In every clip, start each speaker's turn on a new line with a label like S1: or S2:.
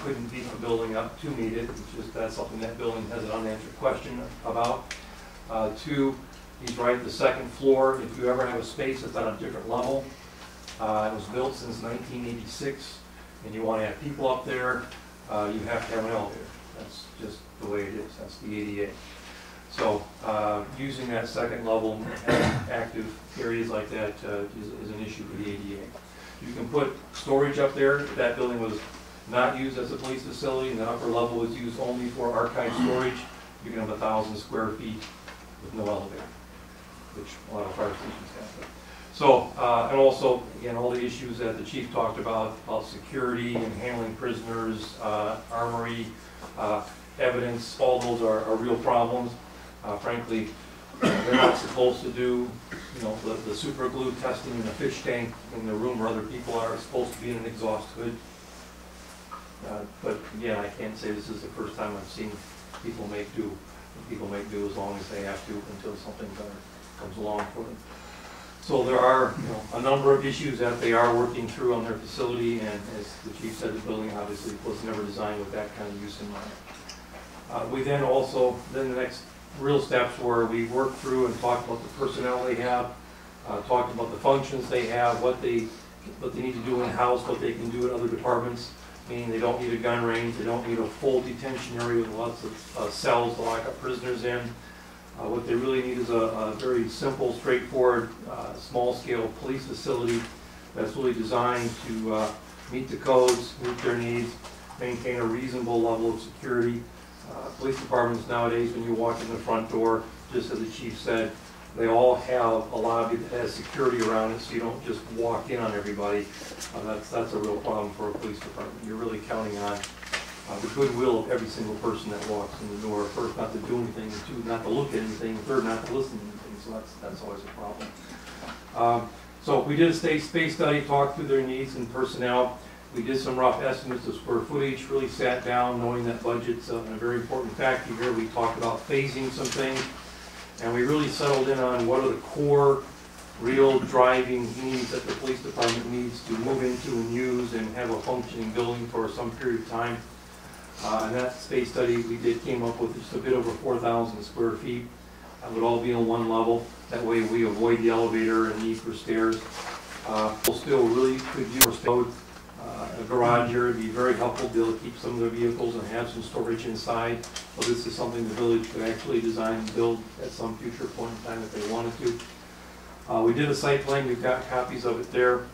S1: couldn't beat the building up to meet it. It's just that's something that building has an unanswered question about. Two, he's right at the second floor. If you ever have a space that's on a different level, it was built since 1986, and you want to have people up there, you have to have an elevator. That's just the way it is. That's the ADA. So using that second level active areas like that is an issue for the ADA. You can put storage up there. If that building was not used as a police facility and the upper level was used only for archive storage, you can have 1,000 square feet with no elevator, which a lot of fire stations have. So, and also, again, all the issues that the chief talked about security and handling prisoners, armory, evidence, all those are real problems. Frankly, they're not supposed to do, you know, the super glue testing in a fish tank in the room where other people are. It's supposed to be in an exhaust hood. But again, I can't say this is the first time I've seen people make do. People make do as long as they have to until something better comes along for them. So there are, you know, a number of issues that they are working through on their facility, and as the chief said, the building obviously was never designed with that kind of use in mind. We then also, the next real steps where we worked through and talked about the personnel they have, talked about the functions they have, what they need to do in-house, what they can do in other departments, meaning they don't need a gun range, they don't need a full detention area with lots of cells to lock up prisoners in. What they really need is a very simple, straightforward, small-scale police facility that's really designed to meet the codes, meet their needs, maintain a reasonable level of security. Police departments nowadays, when you walk in the front door, just as the chief said, they all have a lobby that has security around it, so you don't just walk in on everybody. That's a real problem for a police department. You're really counting on the goodwill of every single person that walks in the door. First, not to do anything, two, not to look at anything, third, not to listen to anything. So that's always a problem. So we did a space study, talked through their needs and personnel. We did some rough estimates of square footage, really sat down knowing that budget's a very important factor here. We talked about phasing some things, and we really settled in on what are the core, real driving needs that the police department needs to move into and use and have a functioning building for some period of time. And that space study we did came up with just a bit over 4,000 square feet. That would all be on one level. That way we avoid the elevator and need for stairs. We'll still really could use a garage here. It'd be very helpful to be able to keep some of their vehicles and have some storage inside. But this is something the village could actually design and build at some future point in time if they wanted to. We did a site plan. We've got copies of it there.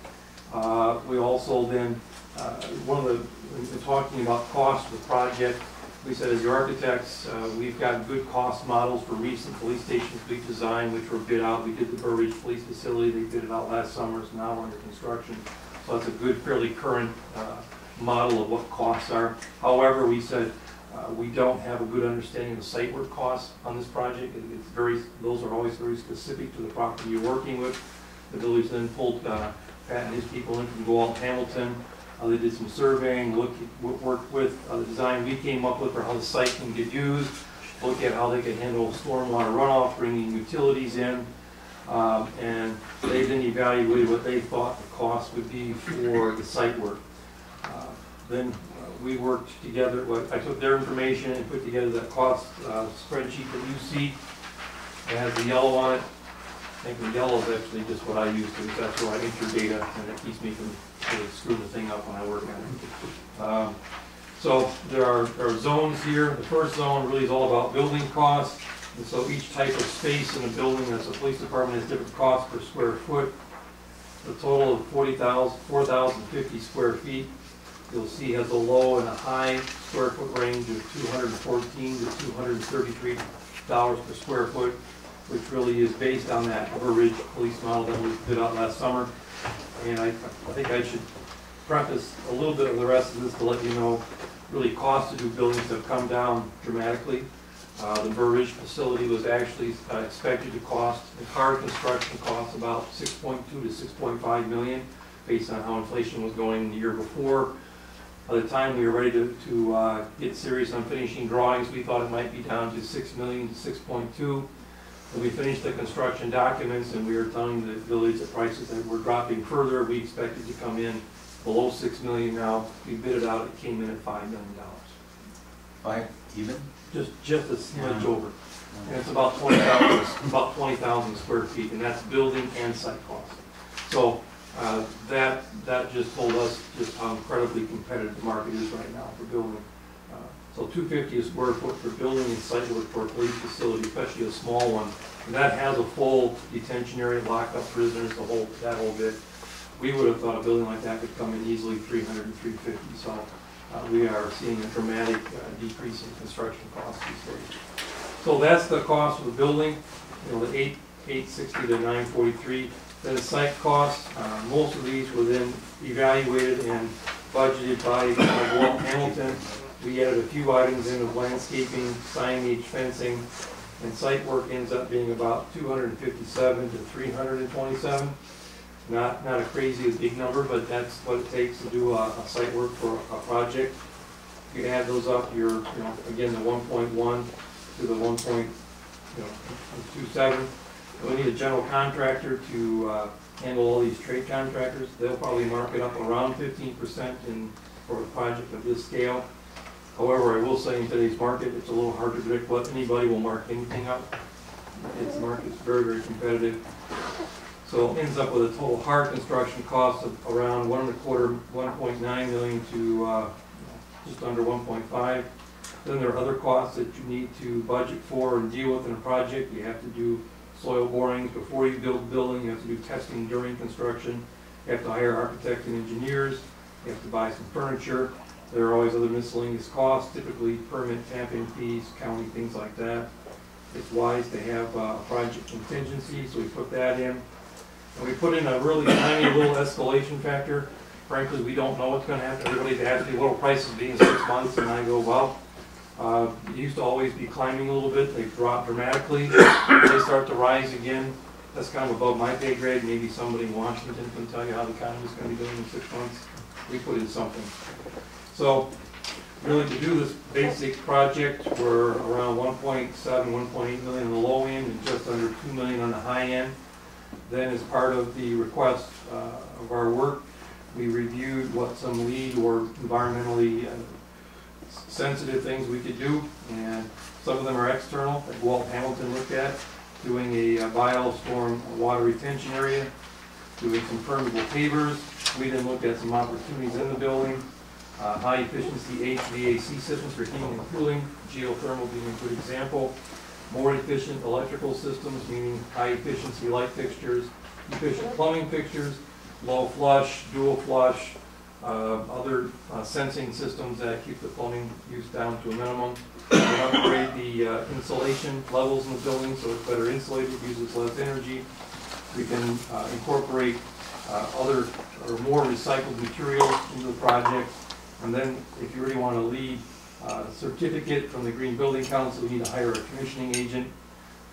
S1: We also then, in talking about cost of the project, we said as the architects, we've got good cost models for recent police stations we've designed, which were bid out. We did the Burr Ridge Police Facility. They bid it out last summer. It's now under construction. So that's a good, fairly current model of what costs are. However, we said we don't have a good understanding of the site work costs on this project. Those are always very specific to the property you're working with. The village then pulled Pat and his people in from Galt Hamilton. They did some surveying, worked with the design we came up with for how the site can get used, look at how they can handle stormwater runoff, bringing utilities in, and they then evaluated what they thought the cost would be for the site work. Then we worked together. I took their information and put together that cost spreadsheet that you see. It has the yellow on it. I think the yellow is actually just what I use because that's where I enter data, and it keeps me from screwing the thing up when I work on it. So there are zones here. The first zone really is all about building costs. And so each type of space in a building that's a police department has different costs per square foot. The total of 4,050 square feet, you'll see has a low and a high square foot range of $214 to $233 per square foot, which really is based on that Burr Ridge police model that we did out last summer. And I think I should preface a little bit of the rest of this to let you know, really costs to do buildings have come down dramatically. The Burr Ridge facility was actually expected to cost, the hard construction cost about $6.2 to $6.5 million, based on how inflation was going the year before. By the time we were ready to get serious on finishing drawings, we thought it might be down to $6 million to $6.2. When we finished the construction documents and we were telling the village the prices that were dropping further, we expected to come in below 6 million now. We bid it out, it came in at $5 million.
S2: 5 even?
S1: Just a smidge over. And it's about 20,000 square feet, and that's building and site costs. So that just told us just how incredibly competitive the market is right now for building. So $250 a square foot for building and site work for a police facility, especially a small one. And that has a full detention area, locked up prisoners, that whole bit. We would have thought a building like that could come in easily $300 and $350. So we are seeing a dramatic decrease in construction costs these days. So that's the cost of the building, the $860 to $943. Then the site costs, most of these were then evaluated and budgeted by Walt Hamilton. We added a few items in of landscaping, signage, fencing, and site work ends up being about $257 to $327. Not a crazy big number, but that's what it takes to do a site work for a project. You add those up, you're again the 1.1 to the 1.27. We need a general contractor to handle all these trade contractors. They'll probably mark it up around 15% for a project of this scale. However, I will say in today's market, it's a little hard to predict what anybody will mark anything up. The market's very, very competitive. So it ends up with a total hard construction cost of around $1.9 million to just under 1.5. Then there are other costs that you need to budget for and deal with in a project. You have to do soil borings before you build the building. You have to do testing during construction. You have to hire architects and engineers. You have to buy some furniture. There are always other miscellaneous costs, typically permit, tamping fees, county, things like that. It's wise to have a project contingency, so we put that in. And we put in a really tiny little escalation factor. Frankly, we don't know what's going to happen. Everybody's asking me, what will prices be in 6 months? And I go, well, it used to always be climbing a little bit. They've dropped dramatically. They start to rise again. That's kind of above my pay grade. Maybe somebody in Washington can tell you how the economy is going to be doing in 6 months. We put in something. So really to do this basic project, we're around 1.7, 1.8 million on the low end and just under 2 million on the high end. Then as part of the request of our work, we reviewed what some lead or environmentally sensitive things we could do, and some of them are external, that Walt Hamilton looked at, doing a biostorm water retention area, doing some permeable pavers. We then looked at some opportunities in the building, high efficiency HVAC systems for heating and cooling, geothermal being a good example, more efficient electrical systems, meaning high efficiency light fixtures, efficient plumbing fixtures, low flush, dual flush, other sensing systems that keep the plumbing use down to a minimum. We upgrade the insulation levels in the building so it's better insulated, uses less energy. We can incorporate other or more recycled materials into the project. And then if you really want to lead certificate from the Green Building Council, we need to hire a commissioning agent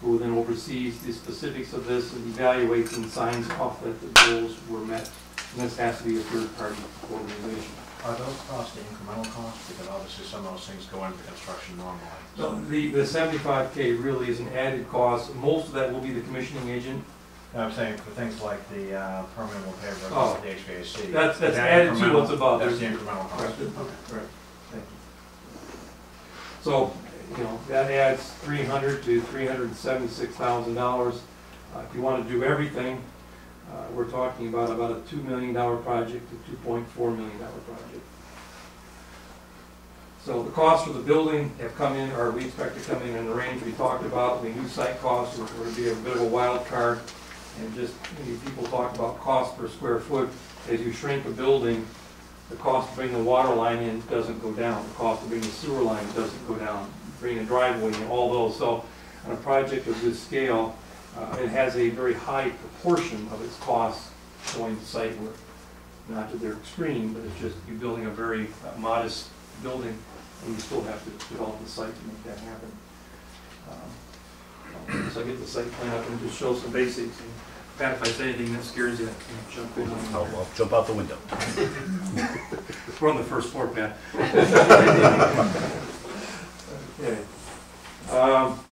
S1: who then oversees the specifics of this and evaluates and signs off that the goals were met. And this has to be a third-party organization.
S3: Are those costs the incremental costs? Because obviously some of those things go into construction normally.
S1: So the $75K really is an added cost. Most of that will be the commissioning agent.
S3: No, I'm saying for things like the permeable pavers, the HVAC.
S1: That's added to what's above.
S3: That's the incremental cost.
S1: Correct.
S3: Okay.
S1: Correct. Thank you. So, that adds $300,000 to $376,000. If you want to do everything, we're talking about a $2 million project to $2.4 million project. So the costs for the building have come in, or we expect to come in the range we talked about. The new site costs are going to be a bit of a wild card. And just people talk about cost per square foot. As you shrink a building, the cost to bring the water line in doesn't go down. The cost to bring the sewer line doesn't go down. Bring a driveway and all those. So on a project of this scale, it has a very high proportion of its costs going to site work. Not that they're extreme, but it's just you're building a very modest building, and you still have to develop the site to make that happen. So I get the site plan up and just show some basics. And Pat, if I say anything that scares you, jump in.
S2: I'll jump out the window.
S1: We're on the first floor, Pat. Okay.